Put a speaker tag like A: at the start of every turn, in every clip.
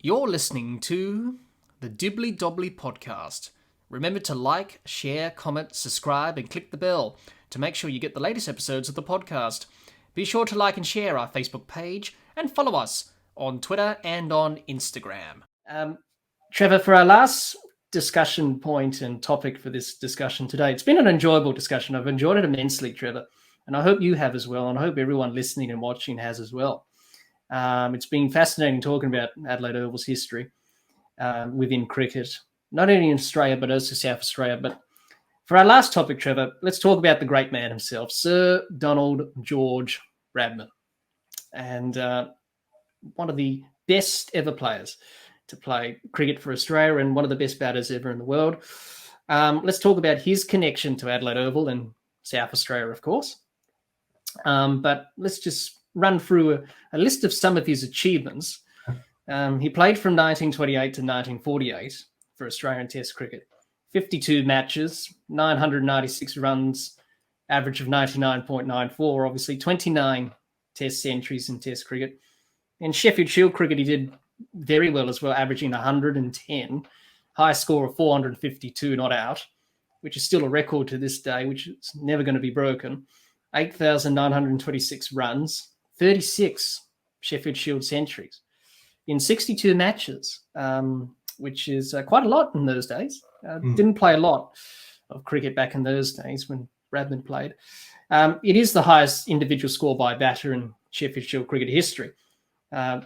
A: You're listening to the Dibbly-Dobbly podcast. Remember to like, share, comment, subscribe, and click the bell to make sure you get the latest episodes of the podcast. Be sure to like and share our Facebook page and follow us on Twitter and on Instagram. Trevor, for our last discussion point and topic for this discussion today, it's been an enjoyable discussion. I've enjoyed it immensely, Trevor, and I hope you have as well, and I hope everyone listening and watching has as well. It's been fascinating talking about Adelaide Oval's history within cricket, not only in Australia, but also South Australia. But for our last topic, Trevor, let's talk about the great man himself, Sir Donald George Bradman, and one of the best ever players to play cricket for Australia and one of the best batters ever in the world. Let's talk about his connection to Adelaide Oval and South Australia, of course. But let's just run through a list of some of his achievements. He played from 1928 to 1948 for Australian Test cricket. 52 matches, 996 runs, average of 99.94, obviously 29 Test centuries in Test cricket. In Sheffield Shield cricket, he did very well as well, averaging 110, high score of 452 not out, which is still a record to this day, which is never going to be broken. 8,926 runs, 36 Sheffield Shield centuries in 62 matches, which is quite a lot in those days. Didn't play a lot of cricket back in those days when Bradman played. It is the highest individual score by a batter in Sheffield Shield cricket history. For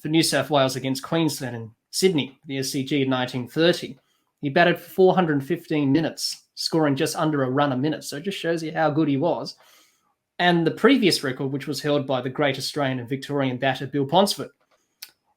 A: New South Wales against Queensland and Sydney, the SCG in 1930, he batted for 415 minutes, scoring just under a run a minute. So it just shows you how good he was. And the previous record, which was held by the great Australian and Victorian batter Bill Ponsford,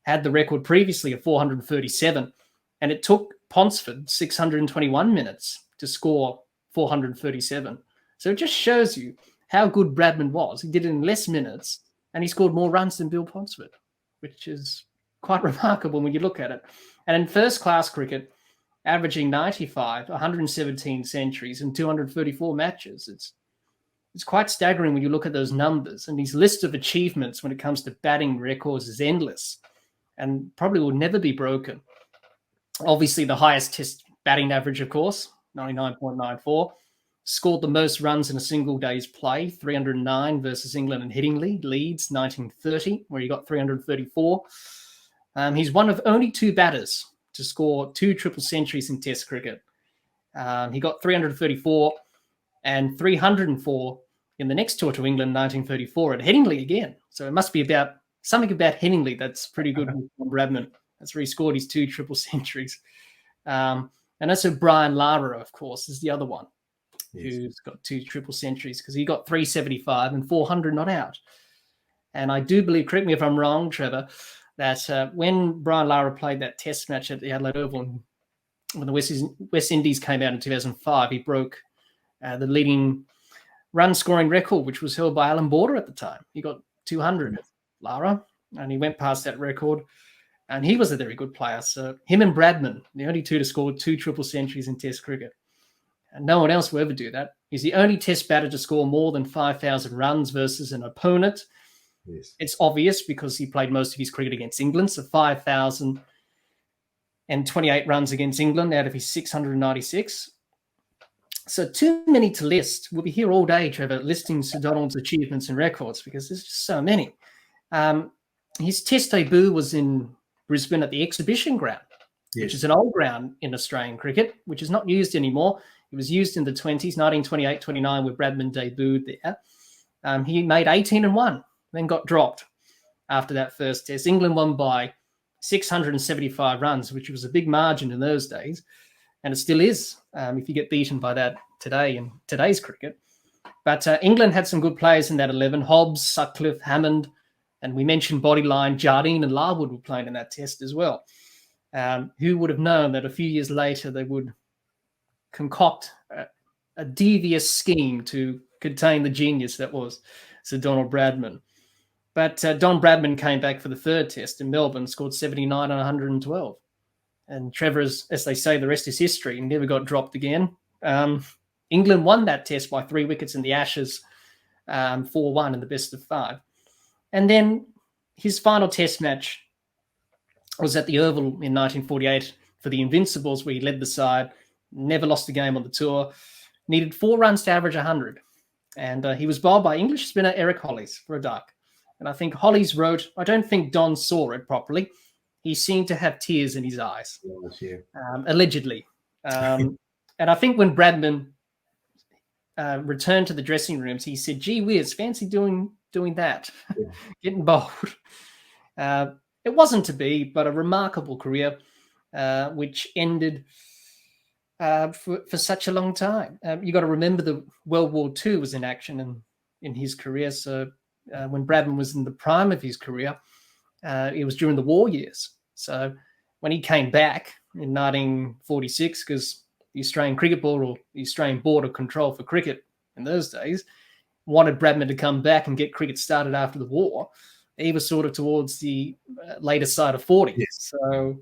A: had the record previously of 437, and it took Ponsford 621 minutes to score 437. So it just shows you how good Bradman was. He did it in less minutes, and he scored more runs than Bill Ponsford, which is quite remarkable when you look at it. And in first-class cricket, averaging 95, 117 centuries, and 234 matches, it's quite staggering when you look at those numbers, and his list of achievements when it comes to batting records is endless and probably will never be broken. Obviously, the highest Test batting average, of course, 99.94. Scored the most runs in a single day's play, 309 versus England and Headingley, Leeds, 1930, where he got 334. He's one of only two batters to score two triple centuries in Test cricket. He got 334 and 304 in the next tour to England, 1934, at Headingley again. So it must be about something about Headingley that's pretty good with Bradman. That's where he scored his two triple centuries. And also Brian Lara, of course, is the other one who's got two triple centuries because he got 375 and 400 not out. And I do believe, correct me if I'm wrong, Trevor, that when Brian Lara played that Test match at the Adelaide Oval, when the West Indies came out in 2005, he broke the leading run scoring record, which was held by Alan Border at the time. He got 200, Lara, and he went past that record. And he was a very good player. So him and Bradman, the only two to score two triple centuries in Test cricket. And no one else will ever do that. He's the only Test batter to score more than 5,000 runs versus an opponent. Yes. It's obvious because he played most of his cricket against England. So 5,028 runs against England out of his 696. So too many to list. We'll be here all day, Trevor, listing Sir Donald's achievements and records because there's just so many. His Test debut was in Brisbane at the Exhibition Ground, which is an old ground in Australian cricket, which is not used anymore. It was used in the 20s, 1928-29, where Bradman debuted there. He made 18 and 1, then got dropped after that first Test. England won by 675 runs, which was a big margin in those days. And it still is if you get beaten by that today in today's cricket. But England had some good players in that 11. Hobbs, Sutcliffe, Hammond, and we mentioned Bodyline, Jardine and Larwood were playing in that Test as well. Who would have known that a few years later they would concoct a devious scheme to contain the genius that was Sir Donald Bradman. But Don Bradman came back for the third Test in Melbourne, scored 79 and 112. And Trevor, as they say, the rest is history. He never got dropped again. England won that Test by 3 wickets in the Ashes, 4-1 in the best of 5. And then his final Test match was at the Oval in 1948 for the Invincibles, where he led the side, never lost a game on the tour, needed 4 runs to average 100. And he was bowled by English spinner Eric Hollies for a duck. And I think Hollies wrote, I don't think Don saw it properly. He seemed to have tears in his eyes, allegedly. And I think when Bradman returned to the dressing rooms, he said, gee whiz, fancy doing that, getting bowled. It wasn't to be, but a remarkable career, which ended for such a long time. You got to remember that World War II was in action in his career. So when Bradman was in the prime of his career, it was during the war years. So when he came back in 1946, because the Australian Cricket Board, or the Australian Board of Control for Cricket in those days, wanted Bradman to come back and get cricket started after the war, he was sort of towards the later side of 40. Yes. So,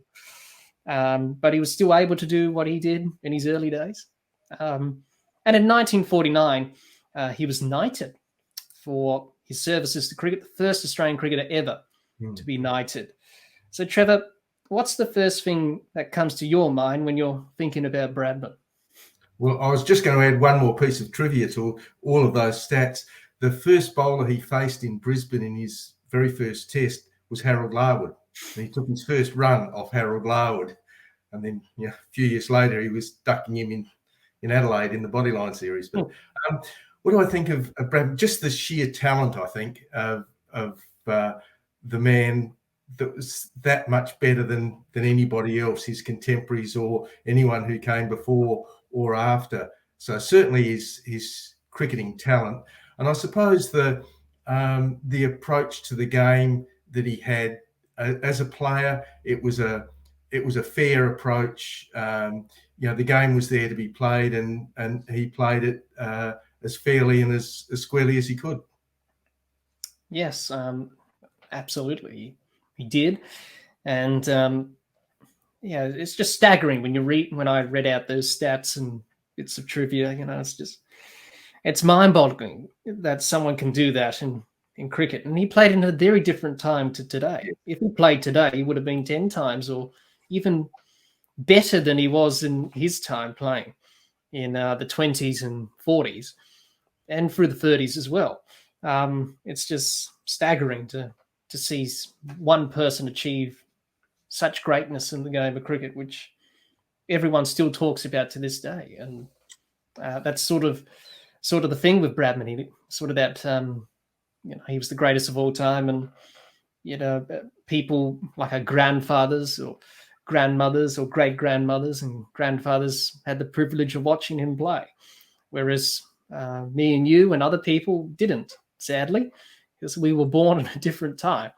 A: but he was still able to do what he did in his early days. And in 1949, he was knighted for his services to cricket, the first Australian cricketer ever to be knighted. So, Trevor, what's the first thing that comes to your mind when you're thinking about Bradman?
B: Well, I was just going to add one more piece of trivia to all of those stats. The first bowler he faced in Brisbane in his very first test was Harold Larwood. And he took his first run off Harold Larwood. And then a few years later, he was ducking him in Adelaide in the Bodyline series. But what do I think of Bradman? Just the sheer talent, I think, of the man that was that much better than anybody else, his contemporaries or anyone who came before or after. So certainly his cricketing talent. And I suppose the approach to the game that he had as a player, it was a fair approach. The game was there to be played, and he played it as fairly and as squarely as he could.
A: Yes, absolutely, he did, and it's just staggering when I read out those stats and bits of trivia. It's mind-boggling that someone can do that in cricket. And he played in a very different time to today. If he played today, he would have been 10 times or even better than he was in his time playing in the 20s and 40s and through the 30s as well. It's just staggering to see one person achieve such greatness in the game of cricket, which everyone still talks about to this day. And that's sort of the thing with Bradman. He sort of that, he was the greatest of all time. And, people like our grandfathers or grandmothers or great-grandmothers and grandfathers had the privilege of watching him play. Whereas me and you and other people didn't, sadly, because we were born in a different time.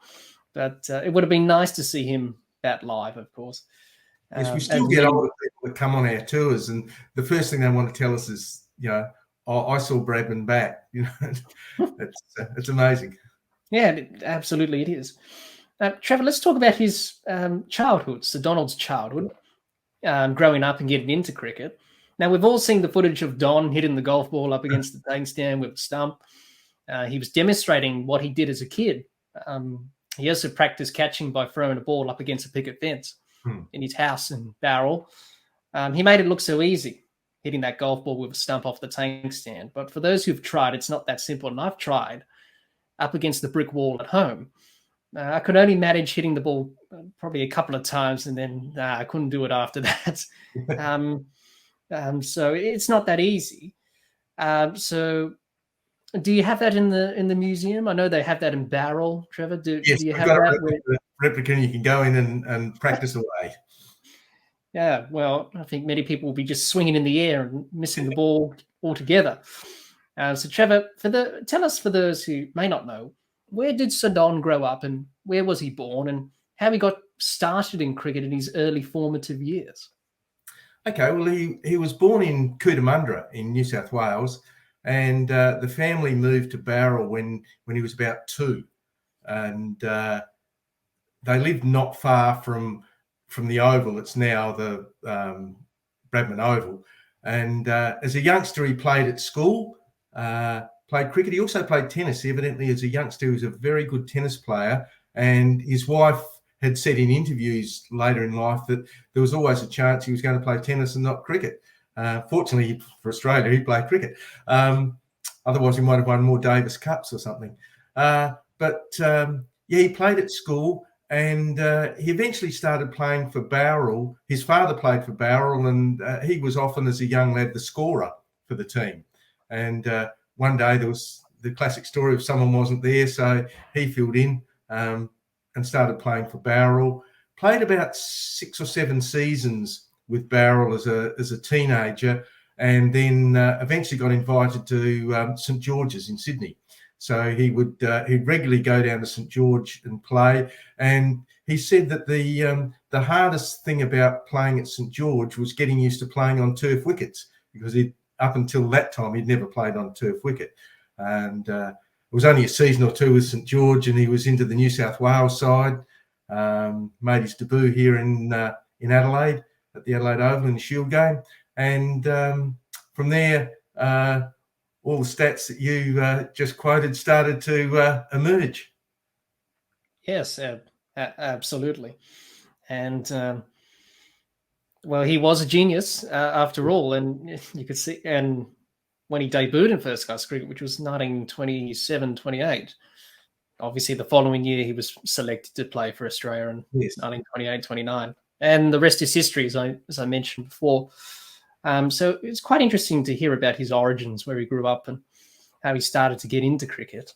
A: But it would have been nice to see him bat live, of course.
B: Yes, we still get older people that come on our tours, and the first thing they want to tell us is, I saw Bradman bat. It's amazing.
A: Yeah, absolutely it is. Trevor, let's talk about his childhood, Sir Donald's childhood, growing up and getting into cricket. Now, we've all seen the footage of Don hitting the golf ball up against the tank stand with a stump. He was demonstrating what he did as a kid. He also practiced catching by throwing a ball up against a picket fence in his house in Barrel. He made it look so easy, hitting that golf ball with a stump off the tank stand. But for those who've tried, it's not that simple. And I've tried up against the brick wall at home. I could only manage hitting the ball probably a couple of times, and then I couldn't do it after that. So it's not that easy. So do you have that in the museum? I know they have that in Barrel, Trevor.
B: Yes,
A: do you have that?
B: Replica, and you can go in and practice away.
A: Yeah, well, I think many people will be just swinging in the air and missing the ball altogether. So, Trevor, tell us, for those who may not know, where did Sir Don grow up, and where was he born, and how he got started in cricket in his early formative years?
B: Okay, well, he was born in Cootamundra in New South Wales, and the family moved to Barrel when he was about 2, and they lived not far from the Oval. It's now the Bradman Oval. And as a youngster, he played at school, played cricket. He also played tennis. Evidently, as a youngster, he was a very good tennis player. And his wife had said in interviews later in life that there was always a chance he was going to play tennis and not cricket. Fortunately for Australia, he played cricket. Otherwise, he might have won more Davis Cups or something. He played at school, and he eventually started playing for Bowral. His father played for Bowral, and he was often, as a young lad, the scorer for the team. And one day there was the classic story of someone wasn't there, so he filled in and started playing for Bowral. Played about 6 or 7 seasons with Bowral as a teenager, and then eventually got invited to St George's in Sydney. So he'd regularly go down to St George and play. And he said that the hardest thing about playing at St George was getting used to playing on turf wickets, because up until that time he'd never played on turf wicket. And it was only a season or two with St George, and he was into the New South Wales side. Made his debut here in Adelaide at the Adelaide Oval in the Shield game. And from there, all the stats that you just quoted started to emerge.
A: Yes, absolutely. And, he was a genius after all. And you could see, and when he debuted in first-class cricket, which was 1927-28, obviously the following year he was selected to play for Australia in 1928-29. And the rest is history, as I mentioned before. So it's quite interesting to hear about his origins, where he grew up and how he started to get into cricket.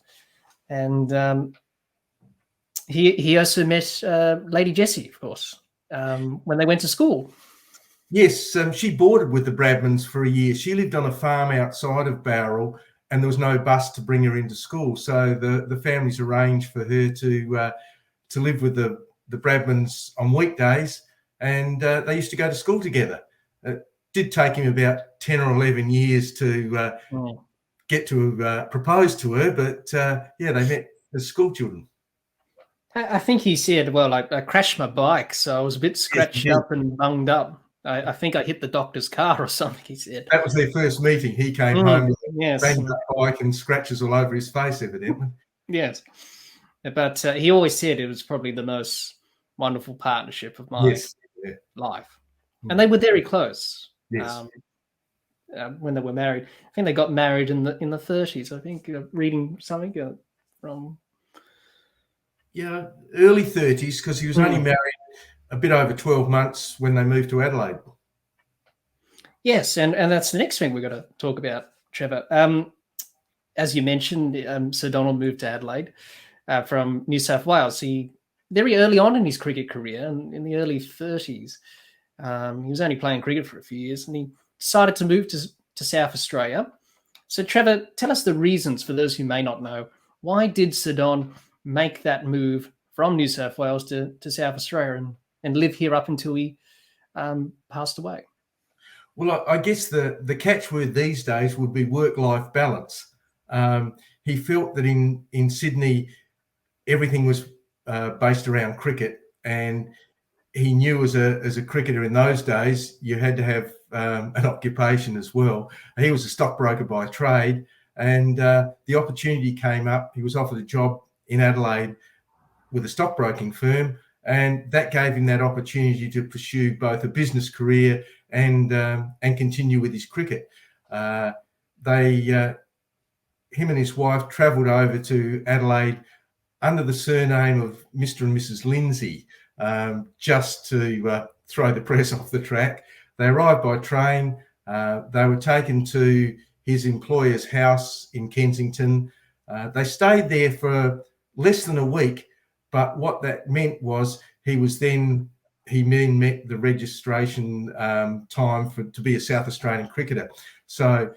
A: And he also met Lady Jessie, of course, when they went to school.
B: Yes, she boarded with the Bradmans for a year. She lived on a farm outside of Bowral, and there was no bus to bring her into school. So the families arranged for her to live with the Bradmans on weekdays, and they used to go to school together. It did take him about 10 or 11 years to get to propose to her, but they met as school children.
A: I think he said, I crashed my bike, so I was a bit scratched up and bunged up. I think I hit the doctor's car or something, he said.
B: That was their first meeting. He came home with a banged up bike and scratches all over his face, evidently.
A: Yes. But he always said it was probably the most wonderful partnership of my life. And they were very close.
B: Yes.
A: When they were married. I think they got married in the 30s, I think, reading something from...
B: Yeah, early 30s, because he was only married a bit over 12 months when they moved to Adelaide.
A: Yes, and that's the next thing we've got to talk about, Trevor. As you mentioned, Sir Donald moved to Adelaide from New South Wales. He very early on in his cricket career, in the early 30s, he was only playing cricket for a few years, and he decided to move to South Australia. So, Trevor, tell us the reasons for those who may not know. Why did Sir Don make that move from New South Wales to South Australia and live here up until he passed away?
B: Well, I guess the catchword these days would be work-life balance. He felt that in Sydney, everything was based around cricket, and he knew as a cricketer in those days, you had to have an occupation as well. He was a stockbroker by trade, and the opportunity came up. He was offered a job in Adelaide with a stockbroking firm, and that gave him that opportunity to pursue both a business career and continue with his cricket. Him and his wife travelled over to Adelaide under the surname of Mr. and Mrs. Lindsay, just to throw the press off the track. They arrived by train. They were taken to his employer's house in Kensington. They stayed there for less than a week, but what that meant was he then met the registration time to be a South Australian cricketer. So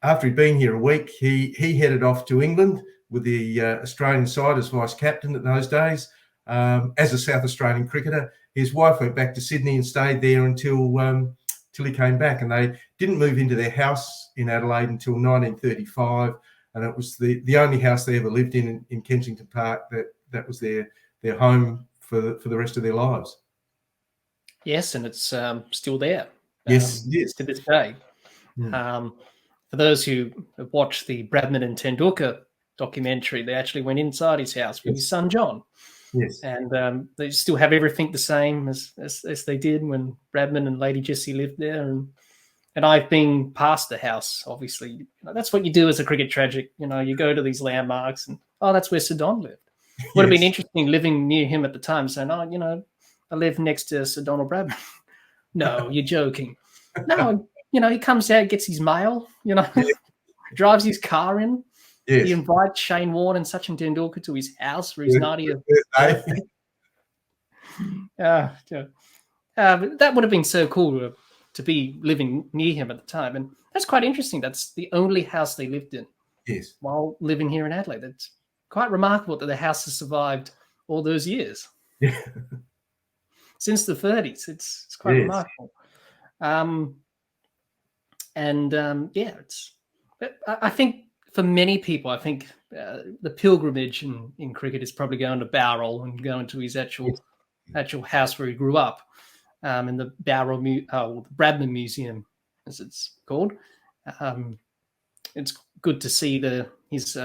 B: after he'd been here a week, he headed off to England with the Australian side as vice captain at those days as a South Australian cricketer. His wife went back to Sydney and stayed there until he came back, and they didn't move into their house in Adelaide until 1935, and it was the only house they ever lived in Kensington Park that was their home for the rest of their lives.
A: Yes, and it's still there.
B: Yes,
A: to this day. For those who have watched the Bradman and Tendulkar documentary, they actually went inside his house with his son John.
B: Yes.
A: And they still have everything the same as they did when Bradman and Lady Jessie lived there. And I've been past the house, obviously. That's what you do as a cricket tragic. You go to these landmarks and, that's where Sir Don lived. Would have been interesting living near him at the time, saying, I live next to Sir Donald Bradman. No, you're joking. No, he comes out, gets his mail, drives his car in.
B: Yes.
A: He invites Shane Warne and Sachin Tendulkar to his house for his 90th birthday. That would have been so cool to be living near him at the time. And that's quite interesting. That's the only house they lived in while living here in Adelaide. It's quite remarkable that the house has survived all those years.
B: Yeah.
A: Since the 30s. It's quite remarkable. I think for many people, the pilgrimage in cricket is probably going to Bowral and going to his actual house where he grew up, in the Bowral, the Bradman Museum, as it's called. It's good to see his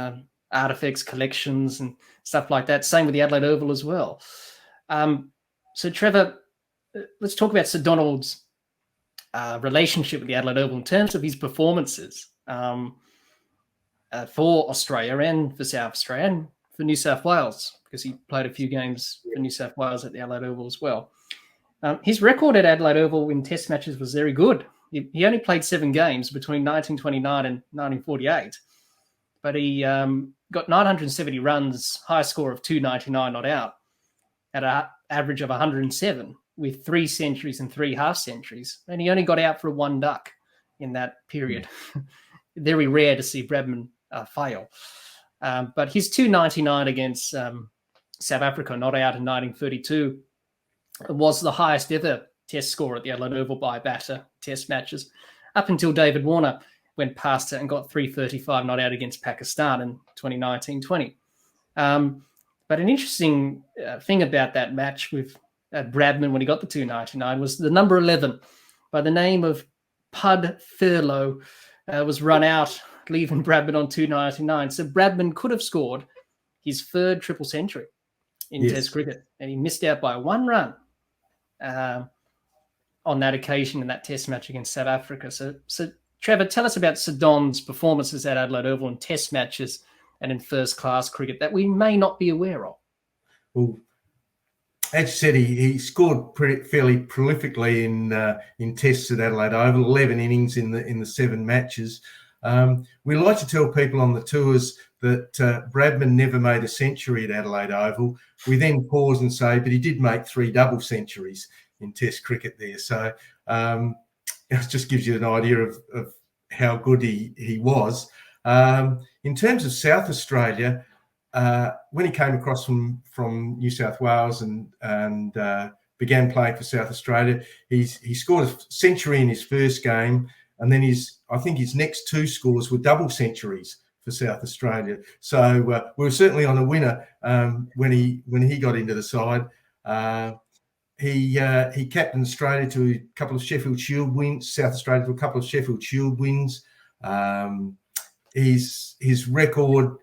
A: artifacts, collections, and stuff like that. Same with the Adelaide Oval as well. So, Trevor, let's talk about Sir Donald's relationship with the Adelaide Oval in terms of his performances for Australia and for South Australia and for New South Wales, because he played a few games for New South Wales at the Adelaide Oval as well. His record at Adelaide Oval in Test matches was very good. He only played 7 games between 1929 and 1948, but he got 970 runs, high score of 299 not out, at an average of 107, with 3 centuries and 3 half centuries. And he only got out for 1 duck in that period. Very rare to see Bradman fail. But his 299 against South Africa, not out in 1932, was the highest ever Test score at the Adelaide Oval by a batter, Test matches, up until David Warner went past it and got 335 not out against Pakistan in 2019-20. But an interesting thing about that match with Bradman when he got the 299 was the number 11 by the name of Pud Thurlow was run out, leaving Bradman on 299. So Bradman could have scored his 3rd triple century in Test cricket, and he missed out by 1 run on that occasion in that Test match against South Africa. So Trevor, tell us about Sir Don's performances at Adelaide Oval in Test matches and in first-class cricket that we may not be aware of. Well,
B: as you said, he scored fairly prolifically in Tests at Adelaide Oval, 11 innings in the 7 matches. We like to tell people on the tours that Bradman never made a century at Adelaide Oval. We then pause and say, but he did make 3 double centuries in Test cricket there. So it just gives you an idea of how good he was. In terms of South Australia, when he came across from New South Wales and began playing for South Australia, he scored a century in his first game, and then his next 2 scores were double centuries for South Australia. So we were certainly on a winner when he got into the side. He captained Australia to a couple of Sheffield Shield wins, South Australia to a couple of Sheffield Shield wins. His record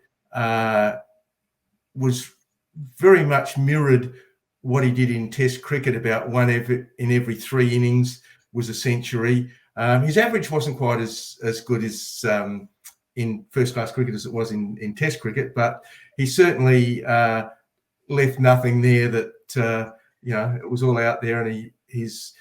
B: was very much mirrored what he did in Test cricket. About 1 in every 3 innings was a century. His average wasn't quite as good as in first-class cricket as it was in Test cricket, but he certainly left nothing there that it was all out there, and he's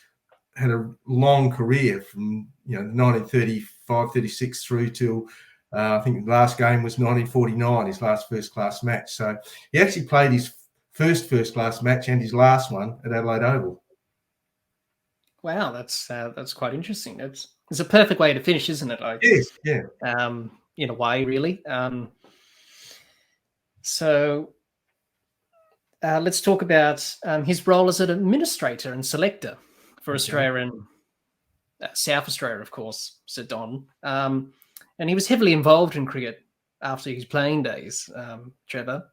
B: had a long career from 1935-36 through till I think the last game was 1949, his last first-class match. So he actually played his first-class match and his last one at Adelaide Oval.
A: Wow, that's quite interesting. It's a perfect way to finish, isn't it?
B: Yes, yeah.
A: In a way, really. So let's talk about his role as an administrator and selector for Australia and South Australia, of course, Sir Don. And he was heavily involved in cricket after his playing days, Trevor,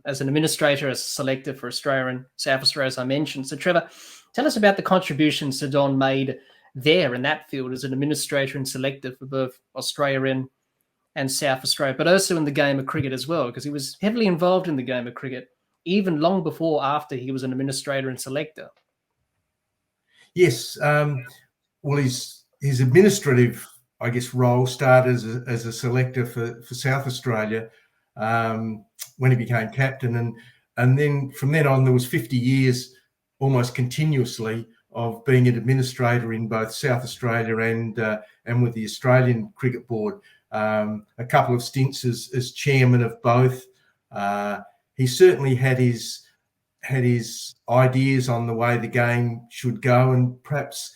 A: as an administrator, as a selector for Australia and South Australia, as I mentioned. So, Trevor, tell us about the contributions Sir Don made there in that field as an administrator and selector for both Australia and South Australia, but also in the game of cricket as well, because he was heavily involved in the game of cricket even long before after he was an administrator and selector.
B: Yes. Well, his administrative, I guess, role started as a selector for South Australia when he became captain, and then from then on there was 50 years almost continuously of being an administrator in both South Australia and with the Australian Cricket Board. A couple of stints as chairman of both. He certainly had his ideas on the way the game should go, and perhaps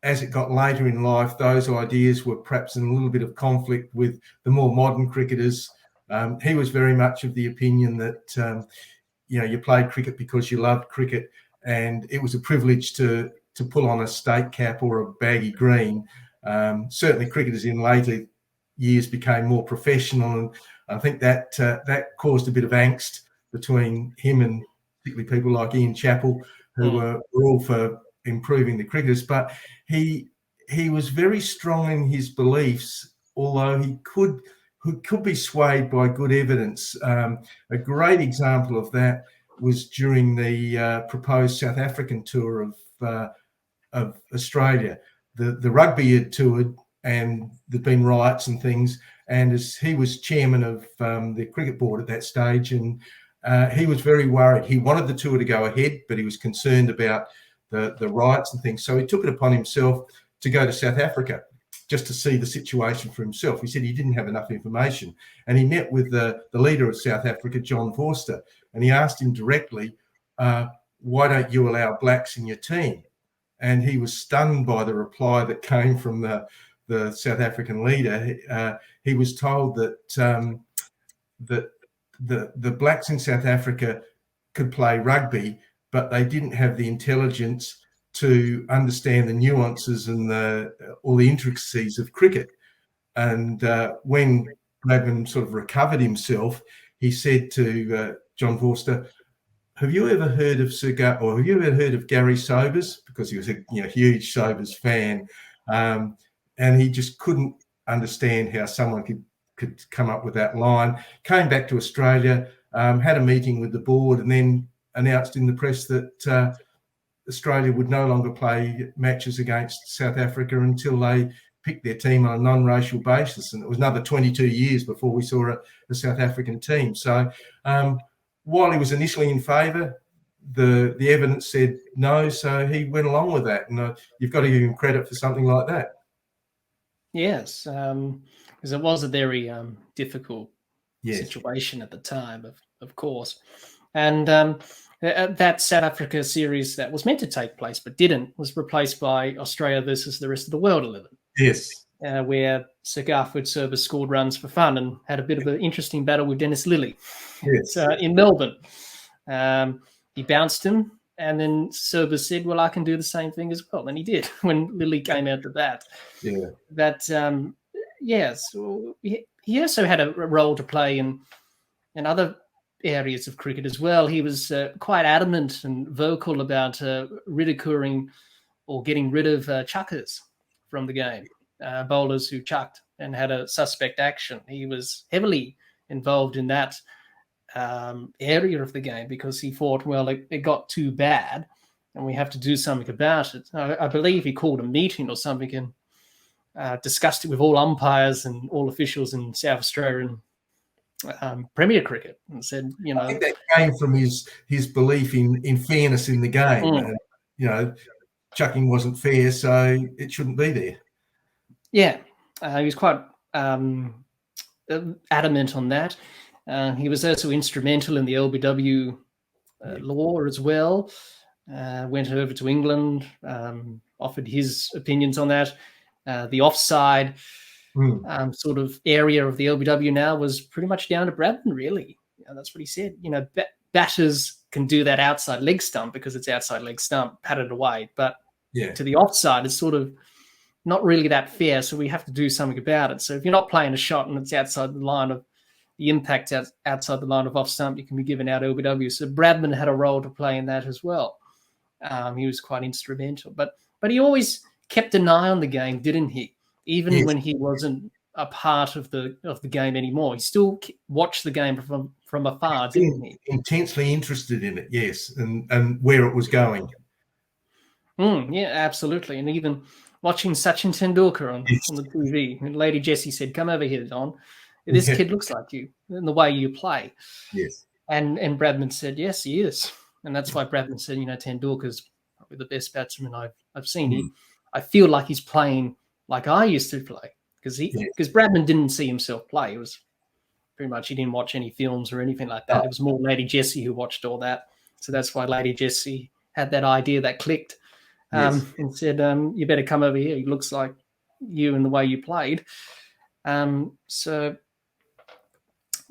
B: as it got later in life, those ideas were perhaps in a little bit of conflict with the more modern cricketers. He was very much of the opinion that you played cricket because you loved cricket, and it was a privilege to pull on a state cap or a baggy green. Certainly, cricketers in later years became more professional, and I think that caused a bit of angst between him and particularly people like Ian Chappell, who were all for improving the cricketers. But he was very strong in his beliefs, although he could be swayed by good evidence. A great example of that was during the proposed South African tour of Australia. The rugby had toured, and there'd been riots and things. And as he was chairman of the cricket board at that stage, and he was very worried. He wanted the tour to go ahead, but he was concerned about the riots and things. So he took it upon himself to go to South Africa just to see the situation for himself. He said he didn't have enough information. And he met with the leader of South Africa, John Vorster, and he asked him directly, why don't you allow blacks in your team? And he was stunned by the reply that came from the South African leader. He was told that the blacks in South Africa could play rugby, but they didn't have the intelligence to understand the nuances and all the intricacies of cricket. And when Bradman sort of recovered himself, he said to John Vorster, have you ever heard of Gary Sobers? Because he was a huge Sobers fan. And he just couldn't understand how someone could come up with that line. Came back to Australia, had a meeting with the board, and then announced in the press that Australia would no longer play matches against South Africa until they picked their team on a non-racial basis. And it was another 22 years before we saw a South African team. So while he was initially in favour, the evidence said no, so he went along with that. And you've got to give him credit for something like that.
A: Yes, because it was a very difficult situation at the time, of course. And that South Africa series that was meant to take place but didn't was replaced by Australia versus the rest of the world 11.
B: Yes.
A: Where Sir Garfield Service scored runs for fun and had a bit of an interesting battle with Dennis Lilly.
B: Yes.
A: In Melbourne. He bounced him, and then Service said, well, I can do the same thing as well. And he did when Lilly came out to bat.
B: Yeah.
A: But, yes, he also had a role to play in other areas of cricket as well. He was quite adamant and vocal about ridiculing or getting rid of chuckers from the game, bowlers who chucked and had a suspect action. He was heavily involved in that area of the game because he thought, well, it got too bad and we have to do something about it. I believe he called a meeting or something and discussed it with all umpires and all officials in South Australia and Premier Cricket, and said,
B: I think that came from his belief in fairness in the game. Chucking wasn't fair, so it shouldn't be there.
A: Yeah, he was quite adamant on that. He was also instrumental in the LBW law as well. Went over to England, offered his opinions on that. The offside sort of area of the LBW now was pretty much down to Bradman, really. That's what he said. Batters can do that outside leg stump because it's outside leg stump, pat it away. But to the offside, it's sort of not really that fair, so we have to do something about it. So if you're not playing a shot and it's outside the line of the impact outside the line of off stump, you can be given out LBW. So Bradman had a role to play in that as well. He was quite instrumental. But he always kept an eye on the game, didn't he? Even when he wasn't a part of the game anymore. He still watched the game from afar, didn't he?
B: Intensely interested in it, yes, and where it was going.
A: Yeah, absolutely. And even watching Sachin Tendulkar on the TV, and Lady Jessie said, "Come over here, Don. This kid looks like you in the way you play."
B: Yes.
A: And Bradman said, "Yes, he is." And that's why Bradman said, Tendulkar's probably the best batsman I've seen. I feel like he's playing like I used to play, because Bradman didn't see himself play. It was pretty much he didn't watch any films or anything like that. It was more Lady Jessie who watched all that. So that's why Lady Jessie had that idea that clicked. And said, you better come over here. He looks like you in the way you played. So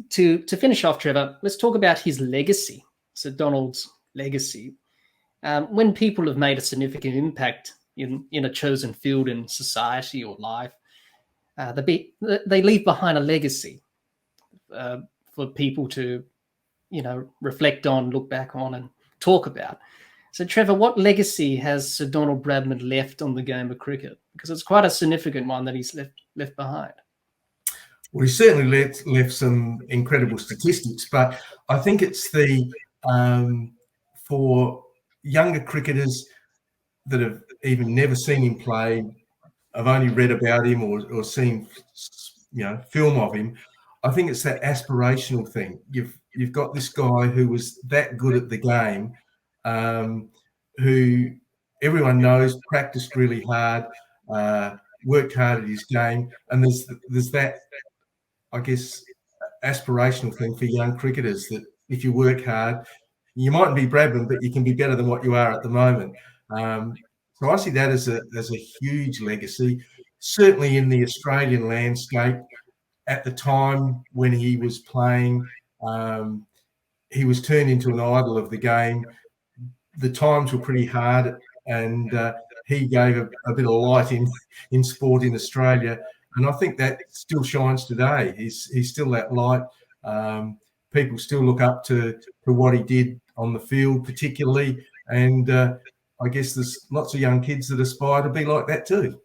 A: to finish off, Trevor, let's talk about his legacy, Sir Donald's legacy. When people have made a significant impact in a chosen field in society or life, they leave behind a legacy for people to, reflect on, look back on, and talk about. So, Trevor, what legacy has Sir Donald Bradman left on the game of cricket? Because it's quite a significant one that he's left behind.
B: Well, he certainly left some incredible statistics, but I think it's for younger cricketers that have even never seen him play, have only read about him or seen film of him. I think it's that aspirational thing. You've got this guy who was that good at the game, who everyone knows practiced really hard, worked hard at his game, and there's that, I guess, aspirational thing for young cricketers that if you work hard, you mightn't be Bradman, but you can be better than what you are at the moment. So I see that as a huge legacy, certainly in the Australian landscape. At the time when he was playing, he was turned into an idol of the game. The times were pretty hard, and he gave a bit of light in sport in Australia. And I think that still shines today. He's still that light. People still look up to what he did on the field, particularly. And I guess there's lots of young kids that aspire to be like that too.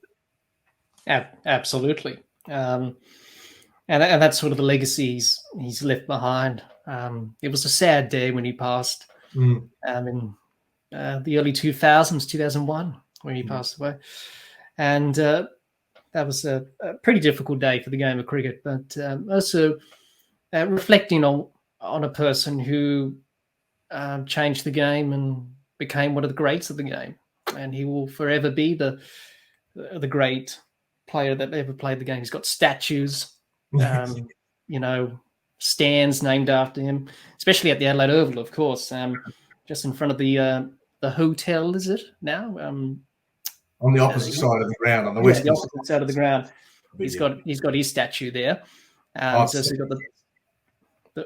A: Absolutely. And that's sort of the legacy he's left behind. It was a sad day when he passed in the early 2000s, 2001, when he passed away. And that was a pretty difficult day for the game of cricket, but also reflecting on a person who changed the game and became one of the greats of the game. And he will forever be the great player that ever played the game. He's got statues, stands named after him, especially at the Adelaide Oval, of course, just in front of the hotel, is it now?
B: On the opposite side of the ground, on the western
A: the opposite side of the ground. He's got his statue there. So he's got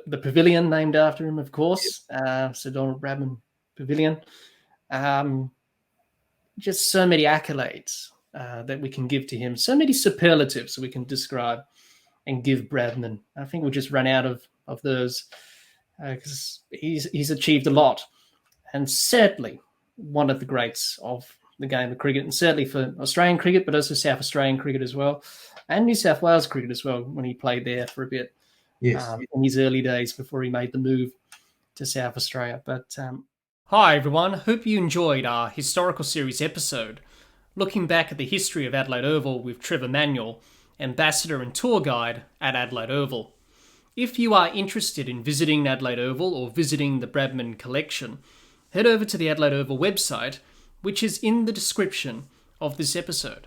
A: the pavilion named after him, of course, Sir Donald Bradman Pavilion. Just so many accolades that we can give to him, so many superlatives we can describe and give Bradman. I think we'll just run out of those because he's achieved a lot, and certainly one of the greats of the game of cricket, and certainly for Australian cricket, but also South Australian cricket as well, and New South Wales cricket as well, when he played there for a bit in his early days before he made the move to South Australia. But hi, everyone. Hope you enjoyed our historical series episode, looking back at the history of Adelaide Oval with Trevor Manuel, ambassador and tour guide at Adelaide Oval. If you are interested in visiting Adelaide Oval or visiting the Bradman collection, head over to the Adelaide Oval website, which is in the description of this episode.